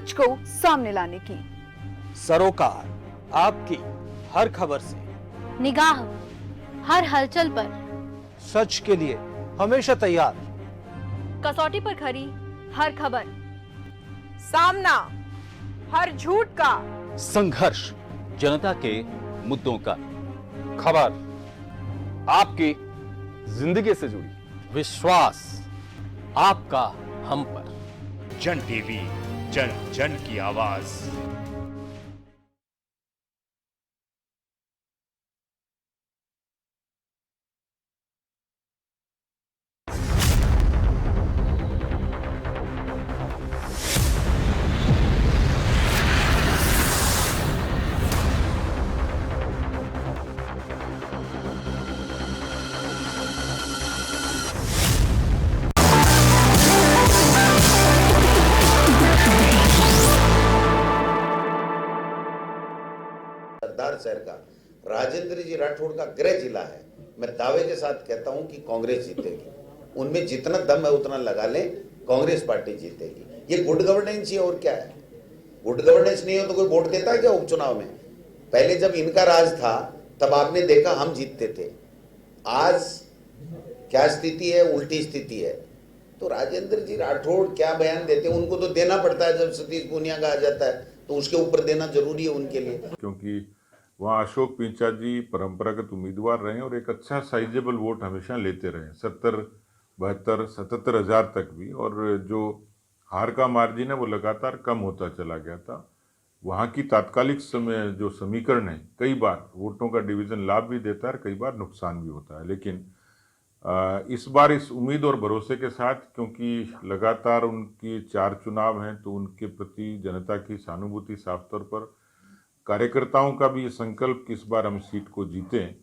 सच को सामने लाने की। सरोकार, आपकी हर खबर से, निगाह हर हलचल पर, सच के लिए हमेशा तैयार, कसौटी पर खरी हर खबर, सामना हर झूठ का, संघर्ष जनता के मुद्दों का, खबर आपकी जिंदगी से जुड़ी, विश्वास आपका हम पर। जन टीवी, जन जन की आवाज। सरदार शहर का राजेंद्र जी राठौड़ का गृह जिला है। मैं दावे के साथ कहता हूं कि कांग्रेस जीतेगी। उनमें जितना दम है उतना लगा लें, कांग्रेस पार्टी जीतेगी। ये गुड गवर्नेंस ही, और क्या है? गुड गवर्नेंस नहीं हो तो कोई वोट देता है क्या उपचुनाव में? पहले जब इनका राज था तब आपने देखा हम जीतते थे। आज क्या स्थिति है? उल्टी स्थिति है। तो राजेंद्र जी राठौड़ क्या बयान देते हैं? उनको तो देना पड़ता है। जब सतीश पूनिया का आ जाता है तो उसके ऊपर देना जरूरी है उनके लिए, क्योंकि वहाँ अशोक पिंचा जी परंपरागत उम्मीदवार रहे और एक अच्छा साइजेबल वोट हमेशा लेते रहे, 70-72-77 हजार तक भी। और जो हार का मार्जिन है वो लगातार कम होता चला गया था। वहाँ की तात्कालिक समय जो समीकरण है, कई बार वोटों का डिवीजन लाभ भी देता है, कई बार नुकसान भी होता है। लेकिन इस बार इस उम्मीद और भरोसे के साथ, क्योंकि लगातार उनकी 4 चुनाव हैं, तो उनके प्रति जनता की सहानुभूति साफ तौर पर, कार्यकर्ताओं का भी ये संकल्प कि इस बार हम सीट को जीतें।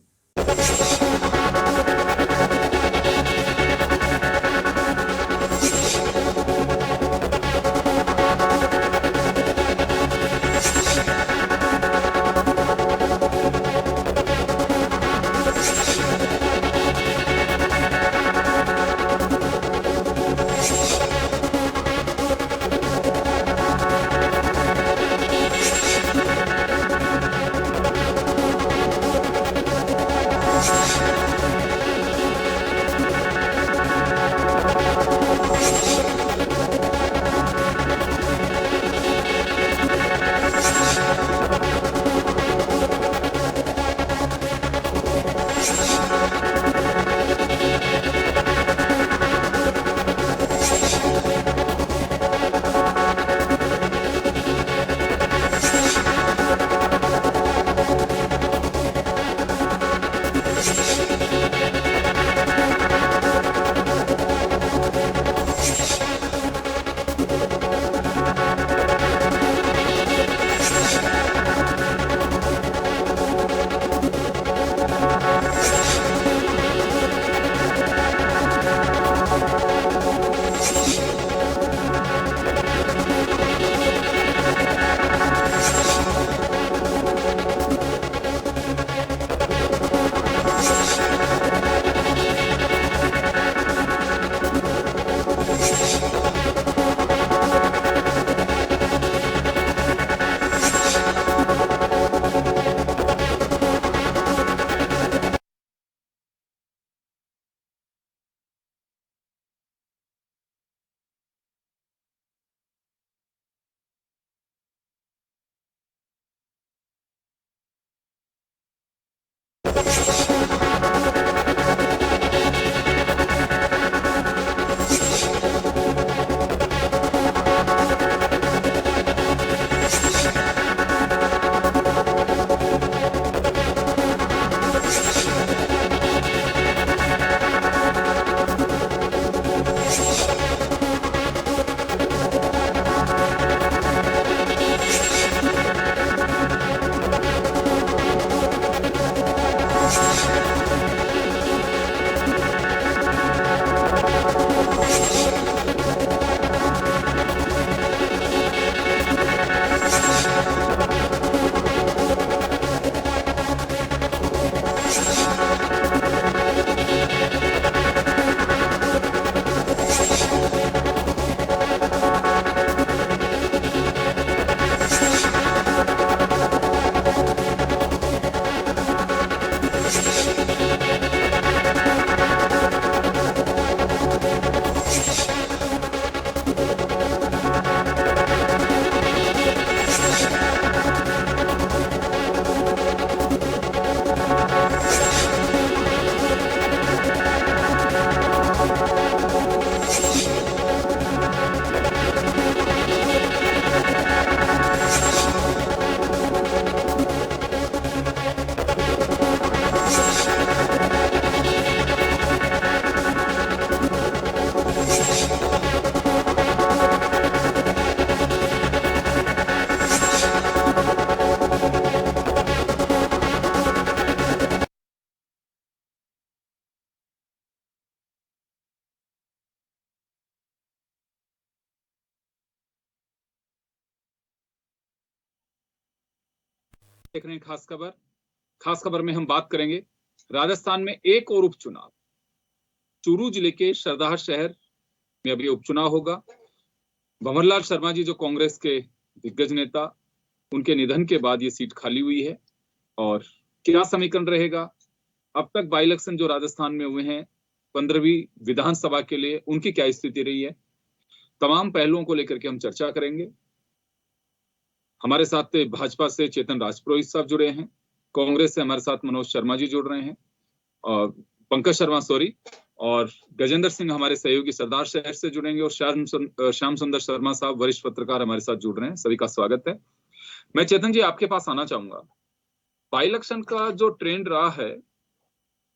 देख रहे हैं खास खबर में हम बात करेंगे राजस्थान में एक और उपचुनाव। चूरू जिले के सरदार शहर में अभी उपचुनाव होगा। भंवरलाल शर्मा जी जो कांग्रेस के दिग्गज नेता, उनके निधन के बाद ये सीट खाली हुई है और क्या समीकरण रहेगा, अब तक बाई इलेक्शन जो राजस्थान में हुए हैं 15वीं विधानसभा के लिए, उनकी क्या स्थिति रही है, तमाम पहलुओं को लेकर के हम चर्चा करेंगे। हमारे साथ भाजपा से चेतन राजपुरोहित साहब जुड़े हैं, कांग्रेस से हमारे साथ मनोज शर्मा जी जुड़ रहे हैं, और पंकज शर्मा और गजेंद्र सिंह हमारे सहयोगी सरदार शहर से जुड़ेंगे, और श्याम सुंदर शर्मा साहब वरिष्ठ पत्रकार हमारे साथ जुड़ रहे हैं। सभी का स्वागत है। मैं चेतन जी आपके पास आना चाहूंगा। बाई इलेक्शन का जो ट्रेंड रहा है,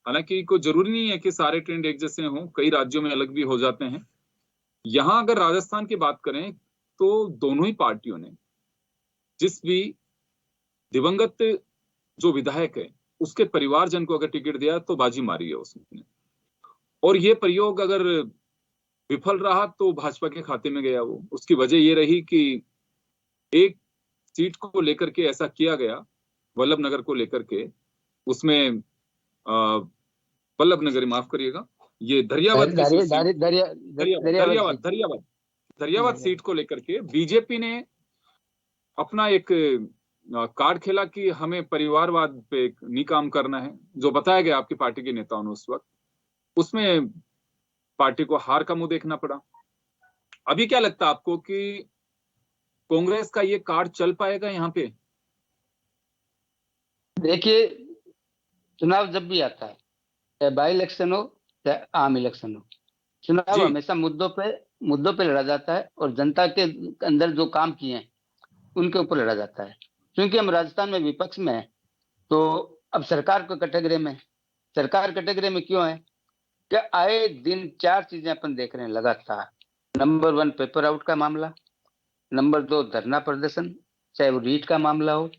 हालांकि कोई जरूरी नहीं है कि सारे ट्रेंड एक जैसे हों, कई राज्यों में अलग भी हो जाते हैं। यहां अगर राजस्थान की बात करें तो दोनों ही पार्टियों ने जिस भी दिवंगत जो विधायक है उसके परिवारजन को अगर टिकट दिया तो बाजी मारी है उसने, और ये प्रयोग अगर विफल रहा तो भाजपा के खाते में गया वो। उसकी वजह ये रही कि एक सीट को लेकर के ऐसा किया गया, वल्लभ नगर को लेकर के, उसमें वल्लभ नगर, माफ करिएगा, ये दरियावाद सीट को लेकर के बीजेपी ने अपना एक कार्ड खेला कि हमें परिवारवाद पे नहीं काम करना है, जो बताया गया आपकी पार्टी के नेताओं ने उस वक्त। उसमें पार्टी को हार का मुंह देखना पड़ा। अभी क्या लगता है आपको कि कांग्रेस का ये कार्ड चल पाएगा यहाँ पे? देखिए, चुनाव जब भी आता है, चाहे बाई इलेक्शन हो चाहे आम इलेक्शन हो, चुनाव हमेशा मुद्दों पे लड़ा जाता है और जनता के अंदर जो काम किए हैं उनके ऊपर लड़ा जाता है। क्योंकि हम राजस्थान में विपक्ष में हैं, तो अब सरकार को कैटेगरी में, सरकार कैटेगरी में क्यों है कि आए दिन 4 चीजें अपन देख रहे हैं लगातार। नंबर 1 पेपर आउट का मामला, नंबर 2 धरना प्रदर्शन, चाहे वो रीट का मामला हो,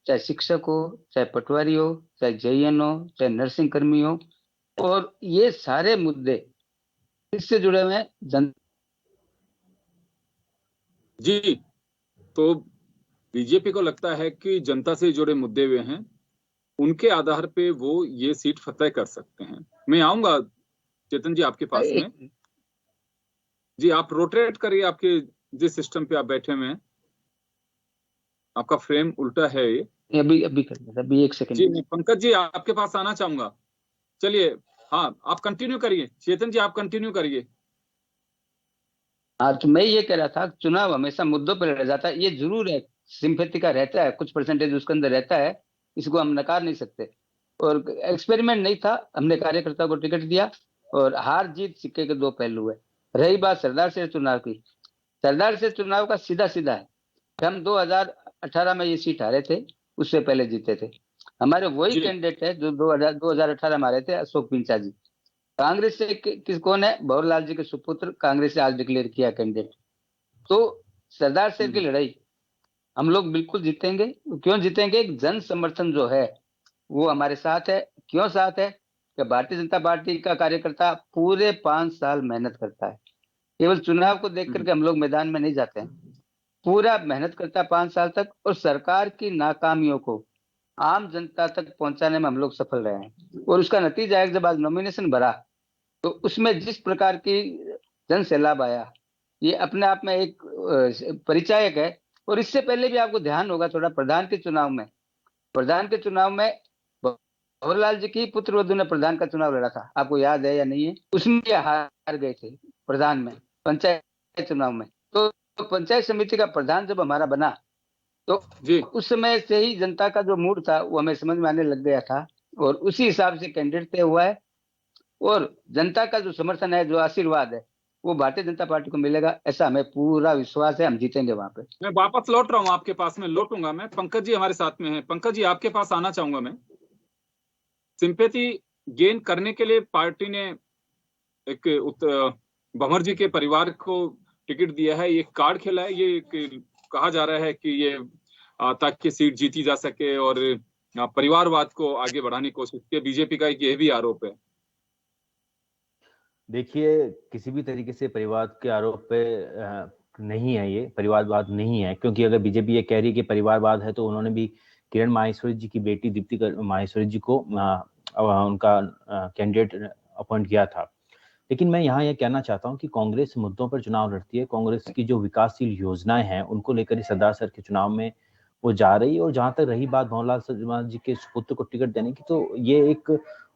चाहे शिक्षक हो, चाहे पटवारी हो, चाहे जेईएन हो, चाहे नर्सिंग कर्मी हो, और ये सारे मुद्दे इससे जुड़े हुए हैं। जी, तो बीजेपी को लगता है कि जनता से जुड़े मुद्दे वे हैं, उनके आधार पे वो ये सीट फतेह कर सकते हैं। मैं आऊंगा चेतन जी आपके पास में। जी, आप रोटेट करिए, आपके जिस सिस्टम पे आप बैठे हुए हैं आपका फ्रेम उल्टा है ये। अभी कर लेते, अभी 1 सेकंड। जी, मैं पंकज जी आपके पास आना चाहूंगा। चलिए, हाँ, आप कंटिन्यू करिए। चेतन जी आप कंटिन्यू करिए। हाँ, तो मैं ये कह रहा था, चुनाव हमेशा मुद्दों पर लड़ा जाता है। ये जरूर है, सिंपैथी का रहता है, कुछ परसेंटेज उसके अंदर रहता है, इसको हम नकार नहीं सकते। और एक्सपेरिमेंट नहीं था, हमने कार्यकर्ता को टिकट दिया, और हार जीत सिक्के के 2 पहलू है। रही बात सरदार से चुनाव की, सरदार से चुनाव का सीधा सीधा है। हम 2018 में ये सीट हारे थे, उससे पहले जीते थे। हमारे वही कैंडिडेट है जो 2018 में हारे थे, अशोक पिंचा जी। कांग्रेस से किस कौन है? भंवरलाल जी के सुपुत्र, कांग्रेस से आज डिक्लेयर किया कैंडिडेट। तो सरदार शेर की लड़ाई हम लोग बिल्कुल जीतेंगे। क्यों जीतेंगे? एक जन समर्थन जो है वो हमारे साथ है। क्यों साथ है? कि भारतीय जनता पार्टी का कार्यकर्ता पूरे 5 साल मेहनत करता है। केवल चुनाव को देख करके हम लोग मैदान में नहीं जाते हैं, पूरा मेहनत करता है 5 साल तक, और सरकार की नाकामियों को आम जनता तक पहुंचाने में हम लोग सफल रहे हैं। और उसका नतीजा है, जब आज नॉमिनेशन भरा तो उसमें जिस प्रकार की जन सैलाब आया, ये अपने आप में एक परिचायक है। और इससे पहले भी आपको ध्यान होगा थोड़ा, प्रधान के चुनाव में भंवरलाल जी की पुत्रवधु ने प्रधान का चुनाव लड़ा था, आपको याद है या नहीं है? उसमें हार गए थे प्रधान में, पंचायत चुनाव में। तो पंचायत समिति का प्रधान जब हमारा बना तो उस समय से ही जनता का जो मूड था वो हमें समझ में आने लग गया था, और उसी हिसाब से कैंडिडेट तय हुआ है। और जनता का जो समर्थन है, जो आशीर्वाद है, वो भारतीय जनता पार्टी को मिलेगा, ऐसा हमें पूरा विश्वास है। हम जीतेंगे वहां पे। मैं वापस लौट रहा हूँ आपके पास में, लौटूंगा मैं। पंकज जी हमारे साथ में हैं। पंकज जी आपके पास आना चाहूंगा मैं। सिंपैथी गेन करने के लिए पार्टी ने एक भंवर जी के परिवार को टिकट दिया है, ये कार्ड खेला है। ये कहा जा रहा है कि ये ताकि सीट जीती जा सके और परिवारवाद को आगे बढ़ाने की कोशिश की। बीजेपी का एक ये भी आरोप है। देखिए, किसी भी तरीके से परिवार के आरोप पे नहीं है, ये परिवारवाद नहीं है। क्योंकि अगर बीजेपी ये कह रही है कि परिवारवाद है, तो उन्होंने भी किरण माहेश्वरी जी की बेटी दीप्ति माहेश्वरी जी को उनका कैंडिडेट अपॉइंट किया था। लेकिन मैं यहाँ यह कहना चाहता हूँ कि कांग्रेस मुद्दों पर चुनाव लड़ती है। कांग्रेस की जो विकासशील योजनाएं हैं उनको लेकर ही सरदार सर के चुनाव में वो जा रही है। और जहां तक रही बात भंवरलाल शर्मा जी के सुपुत्र को टिकट देने की, तो ये एक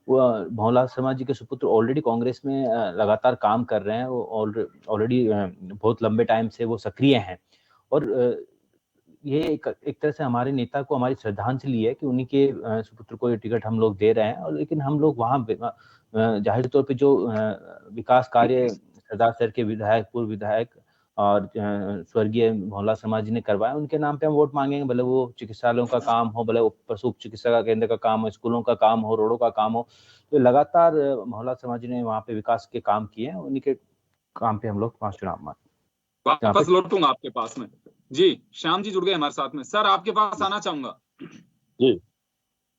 भंवरलाल शर्मा जी के सुपुत्र ऑलरेडी कांग्रेस में लगातार काम कर रहे हैं। ऑलरेडी बहुत लंबे टाइम से वो सक्रिय हैं। और ये एक तरह से हमारे नेता को हमारी श्रद्धांजलि है कि उन्हीं के सुपुत्र को ये टिकट हम लोग दे रहे हैं। और लेकिन हम लोग वहाँ जाहिर तौर पे जो विकास कार्य सरदार सर के विधायक, पूर्व विधायक और स्वर्गीय भंवरलाल शर्मा जी ने करवाया, उनके नाम पे हम वोट मांगेंगे। भले वो चिकित्सालयों का काम हो, भले वो पशु चिकित्सा केंद्र का काम हो, स्कूलों का काम हो, रोडों का काम हो, तो लगातार भंवरलाल शर्मा जी ने वहाँ पे विकास के काम किए हैं। उन्हीं के काम पे हम लोग 5 चुनाव मांगे। वापस लौटूंगा आपके पास में। जी, श्याम जी जुड़ गए हमारे साथ में। सर, आपके पास आना चाहूंगा। जी,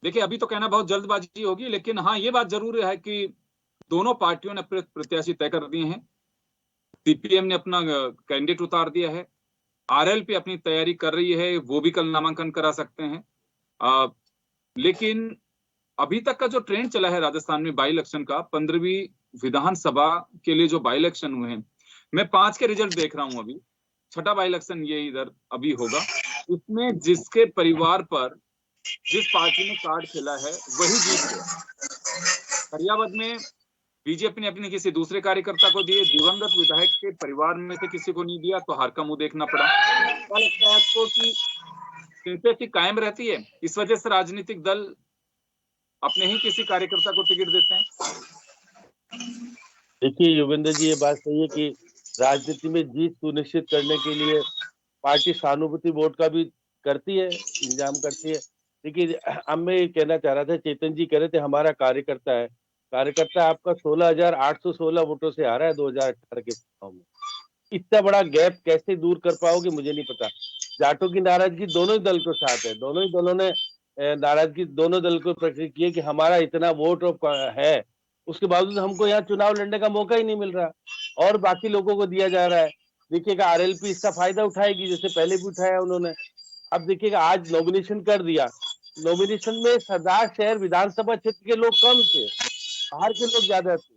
देखिए, अभी तो कहना बहुत जल्दबाजी होगी, लेकिन हाँ, ये बात जरूर है कि दोनों पार्टियों ने अपने प्रत्याशी तय कर दिए हैं। सीपीएम ने अपना कैंडिडेट उतार दिया है, आरएलपी अपनी तैयारी कर रही है, वो भी कल नामांकन करा सकते हैं। लेकिन अभी तक का जो ट्रेंड चला है राजस्थान में बाई इलेक्शन का, 15वीं विधानसभा के लिए जो बाई इलेक्शन हुए हैं, मैं 5 के रिजल्ट देख रहा हूं। अभी 6ठा बाई इलेक्शन ये इधर अभी होगा। इसमें जिसके परिवार पर जिस पार्टी ने कार्ड खेला है वही जीत गया। फरियाबाद में बीजेपी ने अपने किसी दूसरे कार्यकर्ता को दिए, दिवंगत विधायक के परिवार में से किसी को नहीं दिया, तो हार का मुंह देखना पड़ा। क्या लगता है आपको कि सिंपैथी कायम रहती है, इस वजह से राजनीतिक दल अपने ही किसी कार्यकर्ता को टिकट देते हैं? देखिए युगेंद्र जी, ये बात सही है कि राजनीति में जीत सुनिश्चित करने के लिए पार्टी सहानुभूति वोट का भी करती है, इंतजाम करती है। लेकिन अब मैं ये कहना चाह रहा था, चेतन जी कह रहे थे हमारा कार्यकर्ता है, कार्यकर्ता आपका 16,816 वोटों से आ रहा है 2018 के चुनाव में। इतना बड़ा गैप कैसे दूर कर पाओगे मुझे नहीं पता। जाटों की नाराजगी दोनों ही दल के साथ है, दोनों ही दलों ने नाराजगी दोनों दल को प्रकट की है कि हमारा इतना वोट है, उसके बावजूद हमको यहाँ चुनाव लड़ने का मौका ही नहीं मिल रहा और बाकी लोगों को दिया जा रहा है। देखिएगा आरएलपी इसका फायदा उठाएगी, जैसे पहले भी उठाया उन्होंने। अब देखिएगा आज नॉमिनेशन कर दिया, नॉमिनेशन में सरदार शहर विधानसभा क्षेत्र के लोग कम थे, बाहर के लोग ज्यादा थे,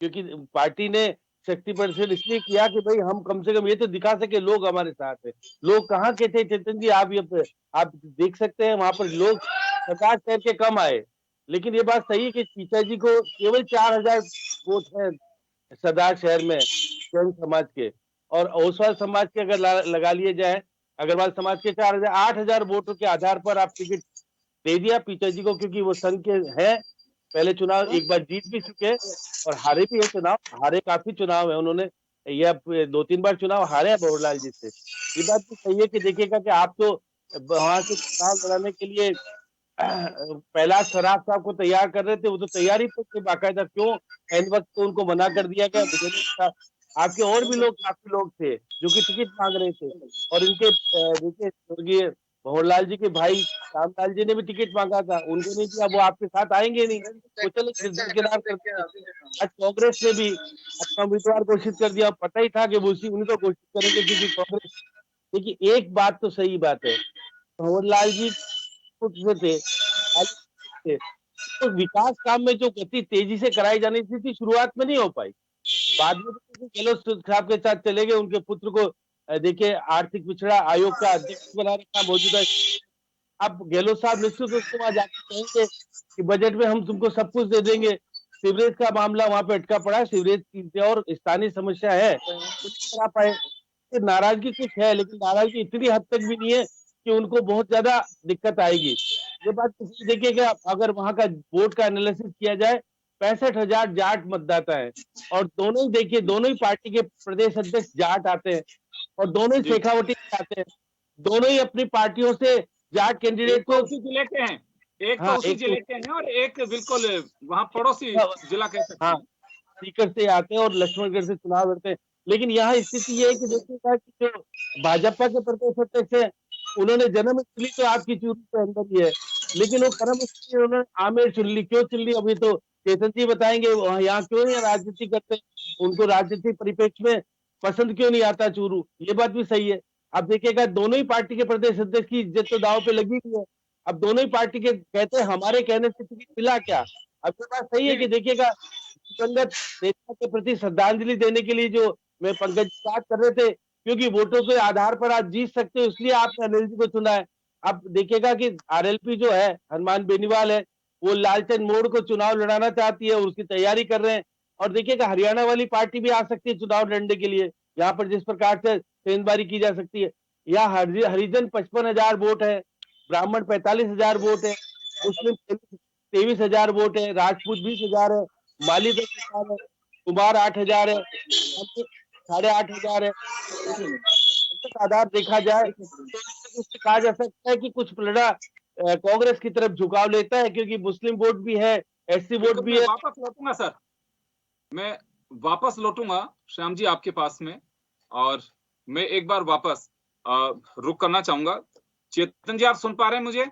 क्योंकि पार्टी ने शक्ति प्रदर्शन इसलिए किया कि भाई हम कम से कम ये तो दिखा सके लोग हमारे साथ है। लोग कहाँ के थे चेतन जी, आप देख सकते हैं वहां पर लोग सरदार शहर के कम आए। लेकिन ये बात सही है कि चीचा जी को केवल 4,000 वोट है सरदार शहर में जैन समाज के, और ओसवाल समाज के अगर लगा लिए जाए, अग्रवाल समाज के 4,000 8,000 वोटों के आधार पर आप टिकट दे दिया पीचा जी को, क्योंकि वो संघ के हैं, पहले चुनाव एक बार जीत भी चुके और हारे भी है चुनाव, हारे काफी चुनाव है उन्होंने, या 2-3 बार चुनाव हारे हैं भंवरलाल जी से। ये बात भी सही है कि देखिएगा कि आप तो वहां से चुनाव लड़ाने के लिए पहला शराब साहब को तैयार कर रहे थे, वो तो तैयारी पर बाकायदा, क्यों एन वक्त तो उनको मना कर दिया गया? मुझे नहीं पता। आपके और भी लोग, काफी लोग थे जो कि टिकट मांग रहे थे, और इनके देखिए स्वर्गीय भंवरलाल जी के भाई रामलाल जी ने भी टिकट मांगा था, उनको नहीं दिया, वो आपके साथ आएंगे नहीं, वो चलो किरदार करते हैं। आज कांग्रेस ने भी अपना उम्मीदवार घोषित कर दिया, पता ही था कि वो उनको घोषित करेंगे, क्योंकि कांग्रेस। देखिए एक बात तो सही बात है, भंवरलाल जी थे तो विकास काम में जो गति तेजी से कराई जानी थी शुरुआत में नहीं हो पाई, बाद में गहलोत साहब के साथ चले गए, उनके पुत्र को देखिए आर्थिक पिछड़ा आयोग का अध्यक्ष बना रखा मौजूदा। अब गहलोत साहब निश्चित रूप से वहां जाकर कहेंगे कि बजट में हम तुमको सब कुछ दे देंगे। सीवरेज का मामला वहां पे अटका पड़ा है, सीवरेज की और स्थानीय समस्या है, कुछ करा पाए। नाराजगी कुछ है, लेकिन नाराजगी इतनी हद तक भी नहीं है कि उनको बहुत ज्यादा दिक्कत आएगी। ये बात देखिएगा, अगर वहां का वोट का एनालिसिस किया जाए, 65,000 जाट मतदाता है, और दोनों ही देखिए, दोनों ही पार्टी के प्रदेश अध्यक्ष जाट आते हैं और दोनों ही शेखावटी आते हैं, दोनों ही अपनी पार्टियों से जाट कैंडिडेट को जिले के हैं, एक तो उसी जिले के हैं और एक बिल्कुल वहाँ पड़ोसी जिला कह सकते हैं, सीकर से आते हैं और लक्ष्मणगढ़ से चुनाव लड़ते हैं। लेकिन यहाँ स्थिति ये है कि देखिएगा कि जो भाजपा के प्रदेश अध्यक्ष है, उन्होंने जन्मस्थली तो आपकी चूरू के अंदर ही है, लेकिन वो कर्मस्थली उन्होंने आमेर चुन ली। क्यों चुन ली अभी तो चेतन जी बताएंगे, यहाँ क्यों नहीं राजनीति करते, उनको राजनीतिक परिप्रेक्ष्य में पसंद क्यों नहीं आता चूरू, ये बात भी सही है। अब देखिएगा दोनों ही पार्टी के प्रदेश अध्यक्ष की इज्जत तो दाव पे लगी हुई है, अब दोनों ही पार्टी के कहते हैं हमारे कहने से टिकट मिला क्या? अब ये बात सही है कि देखिएगा, दिवंगत नेता के प्रति श्रद्धांजलि देने के लिए जो मैं पंकज जी बात कर रहे थे, क्योंकि वोटों के आधार पर आप जीत सकते हो, इसलिए आपने अनिल जी को चुना है। अब देखिएगा कि आरएलपी जो है, हनुमान बेनीवाल है, वो लालचंद मोड़ को चुनाव लड़ाना चाहती है और उसकी तैयारी कर रहे हैं। और देखिएगा हरियाणा वाली पार्टी भी आ सकती है चुनाव लड़ने के लिए, यहाँ पर जिस प्रकार से सेंधबारी की जा सकती है। यहाँ हरिजन 55,000 वोट है, ब्राह्मण 45,000 वोट है, मुस्लिम 23,000 वोट है, राजपूत 20,000 है, माली 10,000 है, कुमार 8,000 है, 8,500 है। आधार देखा जाए तो कहा जा सकता है कि कुछ पलड़ा कांग्रेस की तरफ झुकाव लेता है, क्योंकि मुस्लिम वोट भी है, एससी वोट भी है। वापस लौटूंगा सर, मैं वापस लौटूंगा श्याम जी आपके पास में, और मैं एक बार वापस रुक करना चाहूंगा। चेतन जी, आप सुन पा रहे हैं मुझे?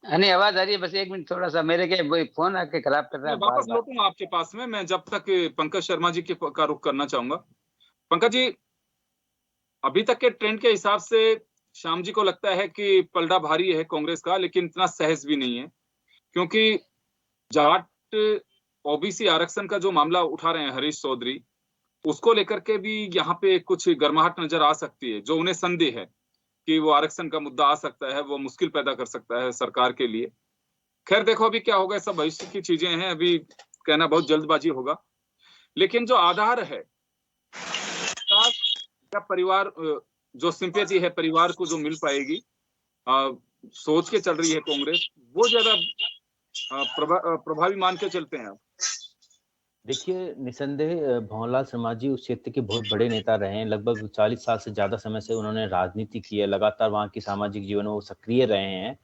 नहीं, आवाज आ रही है, बस एक मिनट, थोड़ा सा मेरे के वही फोन आके खराब कर रहा है। वापस लौटूंगा आपके पास में, मैं जब तक पंकज शर्मा जी का रुख करना चाहूंगा। पंकज जी, अभी तक के ट्रेंड के हिसाब से श्याम जी को लगता है कि पलड़ा भारी है कांग्रेस का, लेकिन इतना सहज भी नहीं है, क्योंकि जाट ओबीसी आरक्षण का जो मामला उठा रहे हैं हरीश चौधरी, उसको लेकर के भी यहाँ पे कुछ गर्माहट नजर आ सकती है। जो उन्हें संदेह है कि वो आरक्षण का मुद्दा आ सकता है, वो मुश्किल पैदा कर सकता है सरकार के लिए। खैर देखो अभी क्या होगा, सब भविष्य की चीजें हैं, अभी कहना बहुत जल्दबाजी होगा। लेकिन जो आधार है, क्या परिवार जो सिंपैथी है परिवार को जो मिल पाएगी, सोच के चल रही है कांग्रेस, वो ज्यादा प्रभावी मान के चलते हैं। देखिए, निसंदेह भंवरलाल शर्मा जी उस क्षेत्र के बहुत बड़े नेता रहे हैं। लगभग 40 साल से ज्यादा समय से उन्होंने राजनीति की है, लगातार वहाँ की सामाजिक जीवन में वो सक्रिय रहे हैं,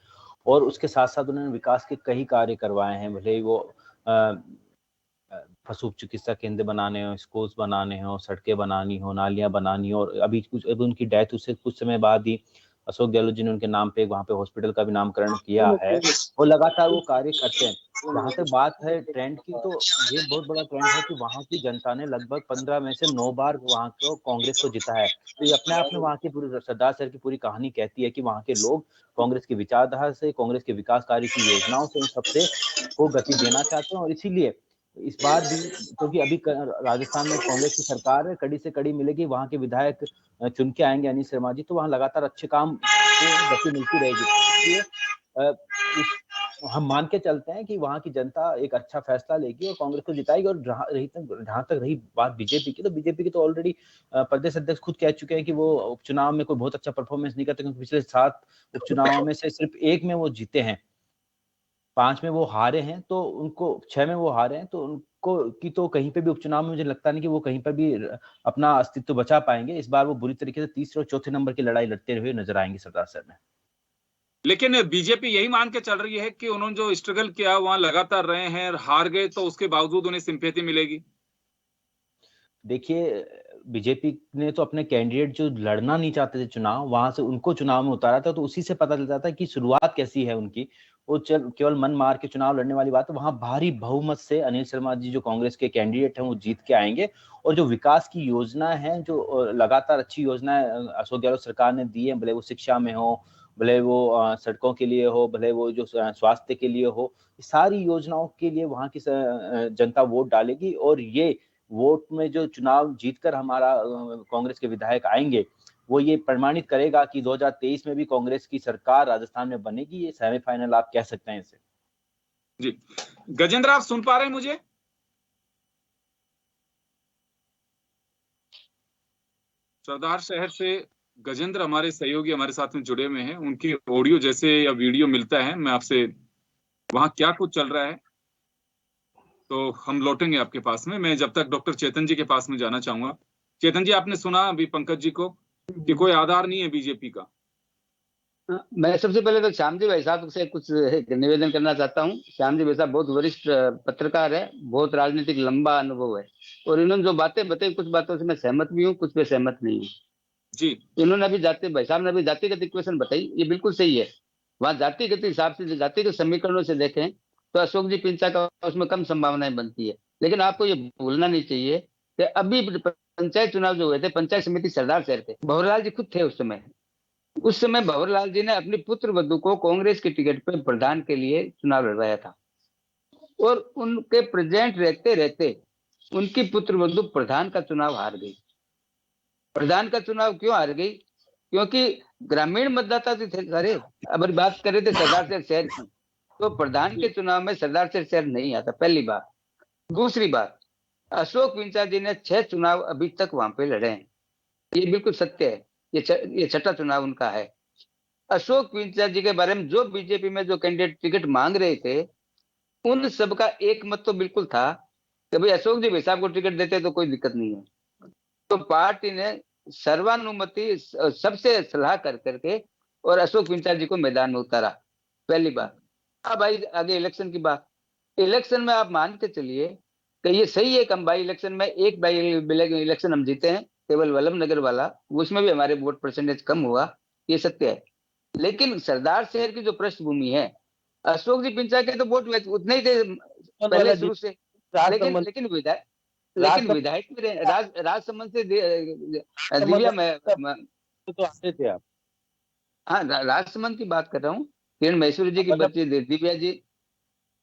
और उसके साथ साथ उन्होंने विकास के कई कार्य करवाए हैं। भले ही वो पशु चिकित्सा केंद्र बनाने हो, स्कूल्स बनाने हो, सड़कें बनानी हो, नालियां बनानी हो, और अभी उनकी डेथ उससे कुछ समय बाद ही अशोक गहलोत जी ने उनके नाम पे वहाँ पे हॉस्पिटल का भी नामकरण किया है, और लगातार वो कार्य करते हैं। जहाँ तक बात है ट्रेंड की, तो ये बहुत बड़ा ट्रेंड है कि वहाँ की जनता ने लगभग 15 में से 9 बार वहाँ को कांग्रेस को जिता है। तो ये अपने आप में वहाँ की पूरी सरदार शहर की पूरी कहानी कहती है कि वहाँ के लोग कांग्रेस की विचारधारा से, कांग्रेस के विकास कार्य की योजनाओं से, इन सबसे को गति देना चाहते हैं। और इसीलिए इस बार भी, क्योंकि अभी राजस्थान में कांग्रेस की सरकार है, कड़ी से कड़ी मिलेगी, वहाँ के विधायक चुन के आएंगे अनिल शर्मा जी, तो वहाँ लगातार अच्छे काम को गति मिलती रहेगी। इसलिए हम मान के चलते हैं कि वहाँ की जनता एक अच्छा फैसला लेगी और कांग्रेस को जिताएगी। और जहां तक रही बात बीजेपी की, तो बीजेपी की तो ऑलरेडी प्रदेश अध्यक्ष खुद कह चुके हैं कि वो उपचुनाव में कोई बहुत अच्छा परफॉर्मेंस नहीं करते, क्योंकि पिछले 7 उपचुनावों में से सिर्फ 1 में वो जीते हैं, 5 में वो हारे हैं, तो उनको 6 में वो हारे हैं, तो उनको की तो कहीं पे भी उपचुनाव में मुझे लगता नहीं कि वो कहीं पर भी अपना अस्तित्व बचा पाएंगे। इस बार वो बुरी तरीके से तीसरे और चौथे नंबर की लड़ाई लड़ते हुए नजर आएंगे सरदार शहर में। लेकिन बीजेपी यही मान के चल रही है कि उन्होंने जो स्ट्रगल किया वहां लगातार रहे हैं, हार गए तो उसके बावजूद उन्हें सिंपैथी मिलेगी। देखिए, बीजेपी ने तो अपने कैंडिडेट जो लड़ना नहीं चाहते थे चुनाव, वहां से उनको चुनाव में उतारा था, तो उसी से पता चलता था कि शुरुआत कैसी है उनकी। वो केवल मन मार के चुनाव लड़ने वाली बात है। वहां भारी बहुमत से अनिल शर्मा जी जो कांग्रेस के कैंडिडेट हैं वो जीत के आएंगे, और जो विकास की योजना है, जो लगातार अच्छी योजनाएं अशोक गहलोत सरकार ने दी है, भले वो शिक्षा में हो, भले वो सड़कों के लिए हो, भले वो जो स्वास्थ्य के लिए हो, सारी योजनाओं के लिए वहां की जनता वोट डालेगी। और ये वोट में जो चुनाव जीतकर हमारा कांग्रेस के विधायक आएंगे, वो ये प्रमाणित करेगा कि 2023 में भी कांग्रेस की सरकार राजस्थान में बनेगी। ये सेमीफाइनल आप कह सकते हैं इसे। जी गजेंद्र, आप सुन पा रहे हैं मुझे? सरदार शहर से गजेंद्र हमारे सहयोगी हमारे साथ में जुड़े हुए हैं, उनकी ऑडियो जैसे या वीडियो मिलता है मैं आपसे वहां क्या कुछ चल रहा है तो हम लौटेंगे आपके पास में। मैं जब तक डॉक्टर चेतन जी के पास में जाना चाहूंगा। चेतन जी, आपने सुना अभी पंकज जी को कि कोई आधार नहीं है बीजेपी का। मैं सबसे पहले तो श्याम जी भाई साहब से कुछ निवेदन करना चाहता हूँ। श्याम जी भाई साहब बहुत वरिष्ठ पत्रकार है, बहुत राजनीतिक लंबा अनुभव है, और इन्होंने जो बातें बताई, कुछ बातों से मैं सहमत भी हूँ, कुछ पे सहमत नहीं हूँ जी। इन्होंने अभी भाई साहब ने अभी जातिगत इक्वेशन बताई, ये बिल्कुल सही है। वहाँ जातिगत हिसाब से, जातिगत समीकरणों से देखें तो अशोक जी पिंचा का उसमें कम संभावनाएं बनती है। लेकिन आपको ये भूलना नहीं चाहिए कि अभी पंचायत चुनाव जो हुए थे, पंचायत समिति सरदार शहर थे, भंवरलाल जी खुद थे उस समय, उस समय भंवरलाल जी ने अपनी पुत्र वधू को कांग्रेस की टिकट पर प्रधान के लिए चुनाव लड़वाया था, और उनके प्रेजेंट रहते रहते उनकी पुत्र वधू प्रधान का चुनाव हार गई। प्रधान का चुनाव क्यों हार गई? क्योंकि ग्रामीण मतदाता जो थे सारे, अगर बात करें तो सरदार शहर की, तो प्रधान के चुनाव में सरदार शहर नहीं आता, पहली बात। दूसरी बात, अशोक विंचा जी ने 6 चुनाव अभी तक वहां पे लड़े हैं, ये बिल्कुल सत्य है। ये छठा चुनाव उनका है। अशोक विंचा जी के बारे में जो बीजेपी में जो कैंडिडेट टिकट मांग रहे थे, उन सबका एक मत तो बिल्कुल था कि भाई अशोक जी भाई साहब को टिकट देते तो कोई दिक्कत नहीं है। तो पार्टी ने सर्वानुमति सबसे सलाह कर करके और अशोक विंचा जी को मैदान में उतारा, पहली बात। अब आई आगे इलेक्शन की बात। इलेक्शन में आप मान के चलिए कि ये सही है कि हम बाई इलेक्शन में एक बाई इलेक्शन हम जीते हैं, केवल वल्लभ नगर वाला, उसमें भी हमारे वोट परसेंटेज कम हुआ, ये सत्य है। लेकिन सरदार शहर की जो पृष्ठभूमि है, अशोक जी पिंचा के तो वोट उतने ही थे पहले शुरू से, लेकिन विधायक भी रहे, राजसमंद से दिव्या में तो आते थे आप। हाँ, राजसमंद की बात कर रहा हूँ। किरण महेश्वरी जी की बच्ची दिव्या जी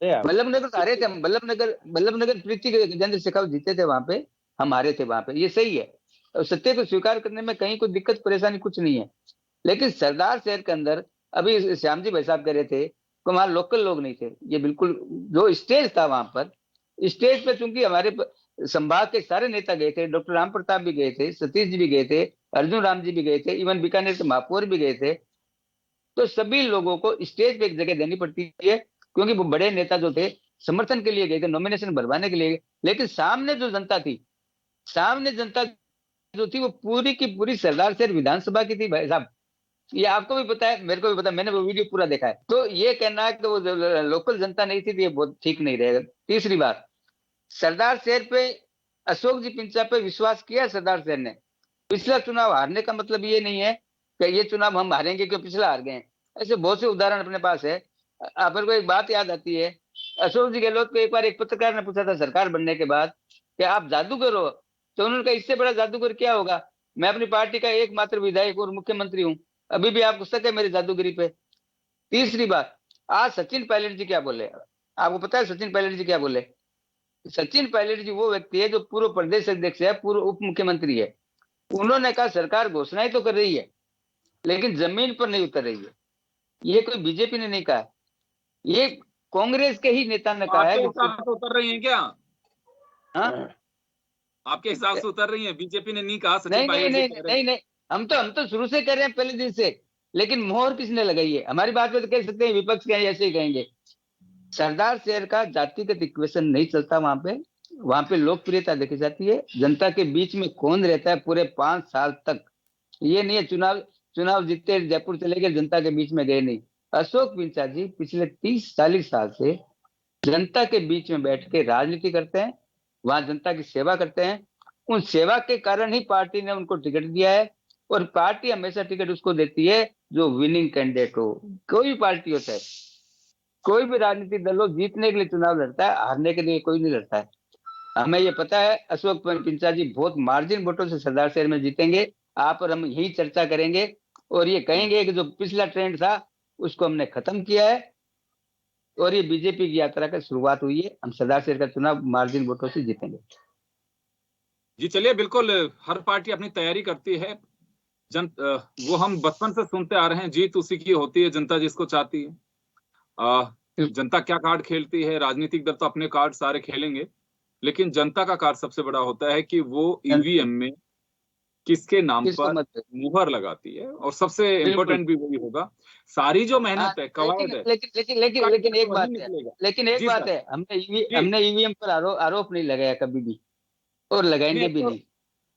वल्लभ नगर हारे थे हम। वल्लभ नगर प्रीति गजेंद्र शेखावत जीते थे वहां पे, हम हारे थे वहां पे, ये सही है। और सत्य को स्वीकार करने में कहीं कोई दिक्कत परेशानी कुछ नहीं है। लेकिन सरदार शहर के अंदर अभी श्याम जी भाई साहब कह रहे थे कि वहां लोकल लोग नहीं थे, ये बिल्कुल जो स्टेज था वहां पर, स्टेज पे चूंकि हमारे संभाग के सारे नेता गए थे, डॉक्टर राम प्रताप भी गए थे, सतीश जी भी गए थे, अर्जुन राम जी भी गए थे, इवन बीकानेर के महापौर भी गए थे, तो सभी लोगों को स्टेज पे एक जगह देनी पड़ती है, क्योंकि वो बड़े नेता जो थे समर्थन के लिए गए थे, नॉमिनेशन भरवाने के लिए। लेकिन सामने जो जनता थी, सामने जनता जो थी वो पूरी की पूरी सरदार शहर विधानसभा की थी भाई साहब, ये आपको भी पता है, मेरे को भी पता है, मैंने वो वीडियो पूरा देखा है। तो ये कहना है कि वो लोकल जनता नहीं थी, तो ये बहुत ठीक नहीं रहेगा। तीसरी बात, सरदार शहर पे अशोक जी पिंचा पे विश्वास किया सरदार शहर ने। पिछला चुनाव हारने का मतलब ये नहीं है कि ये चुनाव हम हारेंगे क्योंकि पिछला हार गए। ऐसे बहुत से उदाहरण अपने पास है। आप को एक बात याद आती है, अशोक जी गहलोत को एक बार एक पत्रकार ने पूछा था सरकार बनने के बाद कि आप जादूगर हो, तो उन्होंने कहा इससे बड़ा जादूगर क्या होगा, मैं अपनी पार्टी का एकमात्र विधायक और मुख्यमंत्री हूँ, अभी भी आपको शक है मेरी जादूगरी पे। तीसरी बात, आज सचिन पायलट जी क्या बोले, आपको पता है सचिन पायलट जी क्या बोले? सचिन पायलट जी वो व्यक्ति है जो पूर्व प्रदेश अध्यक्ष है, पूर्व उप मुख्यमंत्री है। उन्होंने कहा सरकार घोषणाएं तो कर रही है लेकिन जमीन पर नहीं उतर रही है। ये कोई बीजेपी ने नहीं कहा, ये कांग्रेस के ही नेता ने कहा है। उतर रही है क्या? हाँ, आपके हिसाब से उतर रही है, बीजेपी ने नहीं कहा। नहीं, हम तो शुरू से कह रहे हैं, पहले दिन से। लेकिन मोहर किसने लगाई है? हमारी बात पे तो कह सकते हैं विपक्ष के ऐसे ही कहेंगे। सरदार शहर का जातिगत इक्वेशन नहीं चलता वहां पे लोकप्रियता देखी जाती है, जनता के बीच में कौन रहता है पूरे 5 साल तक। ये नहीं है चुनाव जीते जयपुर चले गए, जनता के बीच में गए नहीं। अशोक विंचा जी पिछले 30-40 साल से जनता के बीच में बैठ के राजनीति करते हैं, वहां जनता की सेवा करते हैं। उन सेवा के कारण ही पार्टी ने उनको टिकट दिया है, और पार्टी हमेशा टिकट उसको देती है जो विनिंग कैंडिडेट हो। कोई भी पार्टी होता है, कोई भी राजनीतिक दल हो, जीतने के लिए चुनाव लड़ता है, हारने के लिए कोई नहीं लड़ता है। हमें ये पता है अशोक पिंचा जी बहुत मार्जिन वोटों से सरदार शहर में जीतेंगे। आप और हम यही चर्चा करेंगे और ये कहेंगे कि जो पिछला ट्रेंड था उसको हमने खत्म किया है और ये बीजेपी की यात्रा का शुरुआत हुई है। हम सरदार शहर का चुनाव मार्जिन वोटों से जीतेंगे। जी चलिए, बिल्कुल हर पार्टी अपनी तैयारी करती है। वो हम बचपन से सुनते आ रहे हैं, जीत उसी की होती है जनता जिसको चाहती है। जनता क्या कार्ड खेलती है, राजनीतिक दल तो अपने कार्ड सारे खेलेंगे, लेकिन जनता का कार्ड सबसे बड़ा होता है कि वो ईवीएम में किसके नाम पर मुहर लगाती है, और सबसे इम्पोर्टेंट भी वही होगा। सारी जो मेहनत है, कवायद है। लेकिन एक बात है, हमने ईवीएम पर आरोप नहीं लगाया कभी भी, और लगाएंगे भी नहीं।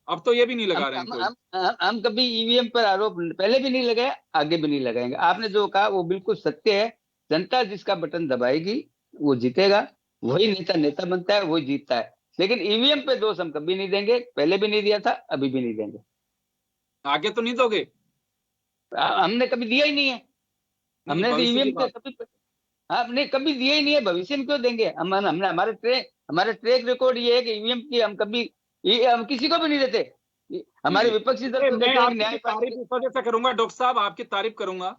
अब तो ये भी नहीं लगा रहे हैं। हम कभी ईवीएम पर आरोप पहले भी नहीं लगाया, आगे भी नहीं लगाएंगे। आपने जो कहा वो बिल्कुल सत्य है। जनता जिसका बटन दबाएगी वो जीतेगा, वही नेता बनता है, वही जीतता है। लेकिन ईवीएम पे दोष हम कभी नहीं देंगे, पहले भी नहीं दिया था, अभी भी नहीं देंगे। आगे तो नहीं दोगे? हमने कभी दिया ही नहीं है। हमने ईवीएम पे हमने कभी दिया ही नहीं है, भविष्य में क्यों देंगे? हमारे ट्रैक रिकॉर्ड ये है कि ईवीएम की हम किसी को भी नहीं देते। हमारे विपक्षी दल मैं कहते हैं आपकी न्यायपालिका तारीफ इस वजह से करूंगा डॉक्टर साहब, आपकी तारीफ करूंगा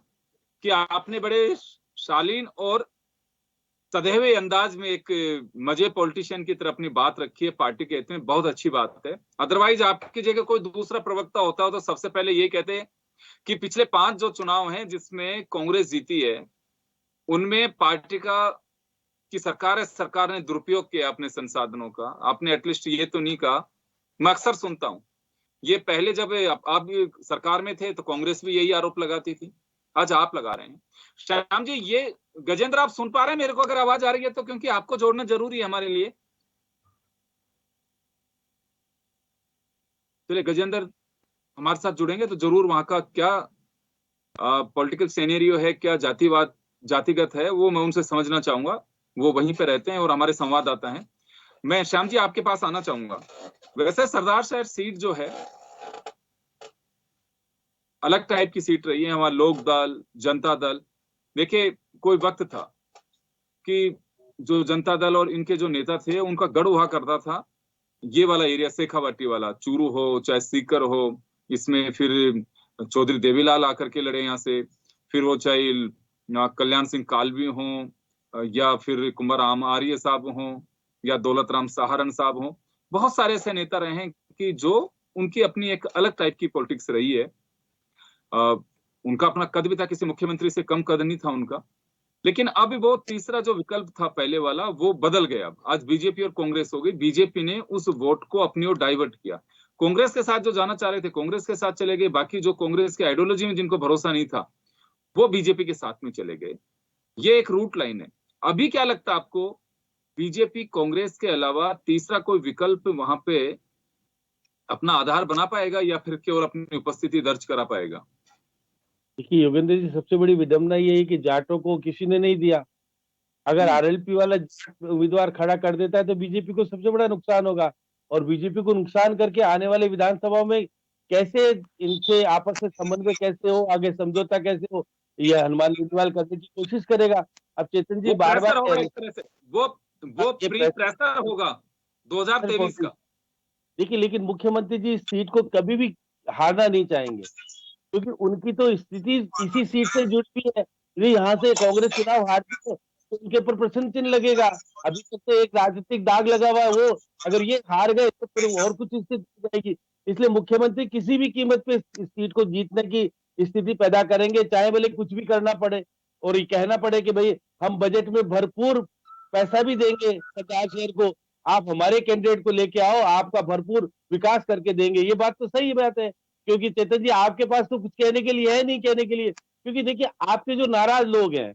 कि आपने बड़े शालीन और सदैवे अंदाज में एक मजे पॉलिटिशियन की तरह अपनी बात रखी है पार्टी के हित में, बहुत अच्छी बात है। अदरवाइज आपकी जगह कोई दूसरा प्रवक्ता होता हो तो सबसे पहले ये कहते हैं कि पिछले 5 जो चुनाव हैं जिसमें कांग्रेस जीती है, उनमें पार्टी की सरकार ने दुरुपयोग किया अपने संसाधनों का। आपने एटलीस्ट ये तो नहीं कहा। मैं अक्सर सुनता हूं ये, पहले जब आप सरकार में थे तो कांग्रेस भी यही आरोप लगाती थी, आज आप लगा रहे हैं। श्याम जी, ये गजेंद्र आप सुन पा रहे हैं मेरे को? अगर आवाज आ रही है तो, क्योंकि आपको जोड़ना जरूरी है हमारे लिए। चलिए गजेंद्र हमारे साथ जुड़ेंगे तो जरूर वहां का क्या पॉलिटिकल सिनेरियो है, क्या जातिगत है, वो मैं उनसे समझना चाहूंगा। वो वहीं पे रहते हैं और हमारे संवाददाता हैं। मैं श्याम जी आपके पास आना चाहूंगा। वैसे सरदार शहर सीट जो है अलग टाइप की सीट रही है। हमारा लोक दल, जनता दल, देखिए कोई वक्त था कि जो जनता दल और इनके जो नेता थे उनका गढ़ हुआ करता था ये वाला एरिया, शेखावाटी वाला, चूरू हो चाहे सीकर हो, इसमें फिर चौधरी देवीलाल आकर के लड़े यहाँ से, फिर वो चाहे कल्याण सिंह कालवी हों या फिर कुंवर राम आर्य साहब हों या दौलत राम सहारण साहब हों, बहुत सारे ऐसे नेता रहे हैं कि जो उनकी अपनी एक अलग टाइप की पॉलिटिक्स रही है। उनका अपना कद भी था, किसी मुख्यमंत्री से कम कद नहीं था उनका। लेकिन अब वो तीसरा जो विकल्प था पहले वाला, वो बदल गया। अब आज बीजेपी और कांग्रेस हो गई। बीजेपी ने उस वोट को अपनी ओर डाइवर्ट किया। कांग्रेस के साथ जो जाना चाह रहे थे कांग्रेस के साथ चले गए, बाकी जो कांग्रेस के आइडियोलॉजी में जिनको भरोसा नहीं था वो बीजेपी के साथ में चले गए। ये एक रूट लाइन है। अभी क्या लगता है आपको, बीजेपी कांग्रेस के अलावा तीसरा कोई विकल्प वहां पे अपना आधार बना पाएगा या फिर केवल अपनी उपस्थिति दर्ज करा पाएगा? देखिए योगेंद्र जी, सबसे बड़ी विडंबना ये है कि जाटों को किसी ने नहीं दिया। अगर आरएलपी वाला उम्मीदवार खड़ा कर देता है तो बीजेपी को सबसे बड़ा नुकसान होगा, और बीजेपी को नुकसान करके आने वाले विधानसभा में कैसे इनसे आपस में समन्वय कैसे हो, आगे समझौता कैसे हो, यह हनुमान बेनीवाल करने की कोशिश करेगा। अब चेतन जी बार बार होगा इस तरह से, वो प्री प्रेशर होगा 2023 का। देखिए लेकिन मुख्यमंत्री जी इस सीट को कभी भी हारना नहीं चाहेंगे, क्योंकि उनकी तो स्थिति इसी सीट से जुड़ी है। यदि यहाँ से कांग्रेस चुनाव हारती है तो उनके ऊपर प्रश्न चिन्ह लगेगा। अभी तक तो एक राजनीतिक दाग लगा हुआ है, वो अगर ये हार गए तो फिर और कुछ स्थिति जाएगी। इसलिए मुख्यमंत्री किसी भी कीमत पे इस सीट को जीतने की स्थिति पैदा करेंगे, चाहे भले कुछ भी करना पड़े और ये कहना पड़े कि भाई हम बजट में भरपूर पैसा भी देंगे सरदार शहर को, आप हमारे कैंडिडेट को लेके आओ, आपका भरपूर विकास करके देंगे। ये बात तो सही बात है, क्योंकि चेतन जी आपके पास तो कुछ कहने के लिए है नहीं, कहने के लिए, क्योंकि देखिए आपके जो नाराज लोग हैं,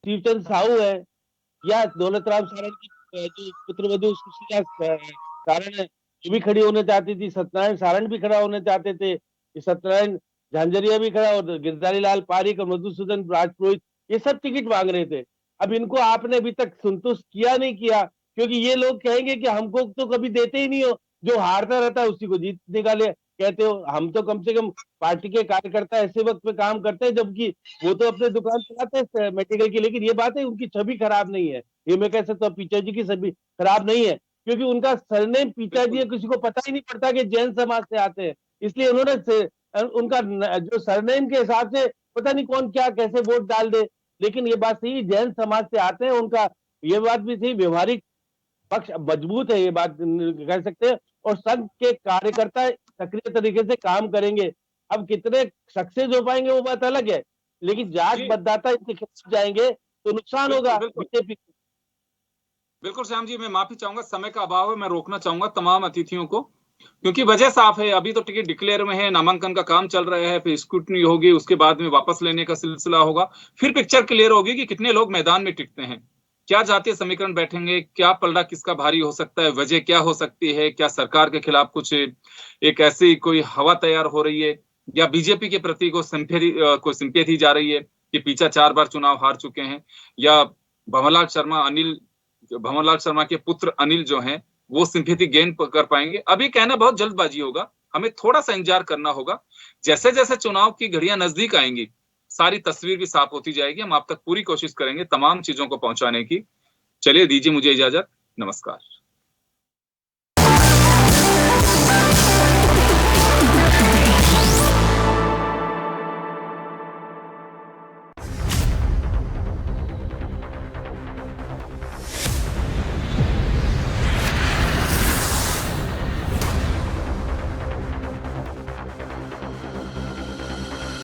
शिवचंद साहू है या दौलत राम सारण की जो पुत्रवधु सुशीला सारण है, ये भी खड़ी होने चाहती थी, सत्यनारायण सारण भी खड़ा होने चाहते थे, सत्यनारायण झांझरिया भी खड़ा, और गिरधारी लाल पारिक और मधुसूदन राजपुरोहित, ये सब टिकट मांग रहे थे। अब इनको आपने अभी तक संतुष्ट किया नहीं किया, क्योंकि ये लोग कहेंगे कि हमको तो कभी देते ही नहीं हो, जो हारता रहता है उसी को जीत निकाले कहते हो। हम तो कम से कम पार्टी के कार्यकर्ता ऐसे वक्त पे काम करते हैं जबकि वो तो अपने दुकान चलाते हैं मेडिकल की। लेकिन ये बात है उनकी छवि खराब नहीं है, ये मैं कह सकता हूँ पीछा जी की छवि खराब नहीं है, क्योंकि उनका सरनेम पीछा जी है, किसी को पता ही नहीं पड़ता कि जैन समाज से आते हैं, इसलिए उन्होंने उनका जो सरनेम के हिसाब से पता नहीं कौन क्या कैसे वोट डाल दे। लेकिन ये बात सही, जैन समाज से आते हैं, उनका ये बात भी सही, व्यवहारिक पक्ष मजबूत है, ये बात कह सकते हैं, और संघ के कार्यकर्ता सक्रिय तरीके से काम करेंगे। अब कितने सक्सेस हो पाएंगे वो बात अलग है, लेकिन जाट मतदाता इनके खिलाफ जाएंगे तो नुकसान होगा बीजेपी को। बिल्कुल श्याम जी, मैं माफी चाहूंगा, समय का अभाव है, मैं रोकना चाहूंगा तमाम अतिथियों को, क्योंकि वजह साफ है। अभी तो टिकट डिक्लेयर में है, नामांकन का काम चल रहा है, फिर स्क्रूटनी होगी, उसके बाद में वापस लेने का सिलसिला होगा, फिर पिक्चर क्लियर होगी कि कितने लोग मैदान में टिकते हैं, क्या जातीय समीकरण बैठेंगे, क्या पलड़ा किसका भारी हो सकता है, वजह क्या हो सकती है, क्या सरकार के खिलाफ कुछ एक ऐसी कोई हवा तैयार हो रही है, या बीजेपी के प्रति कोई सिंपैथी जा रही है कि पीछे 4 बार चुनाव हार चुके हैं, या भंवरलाल शर्मा के पुत्र अनिल जो हैं वो सिंपैथी गेन कर पाएंगे। अभी कहना बहुत जल्दबाजी होगा, हमें थोड़ा सा इंतजार करना होगा। जैसे जैसे चुनाव की घड़ियां नजदीक आएंगी सारी तस्वीर भी साफ होती जाएगी, हम आप तक पूरी कोशिश करेंगे तमाम चीजों को पहुंचाने की। चलिए दीजिए मुझे इजाजत, नमस्कार।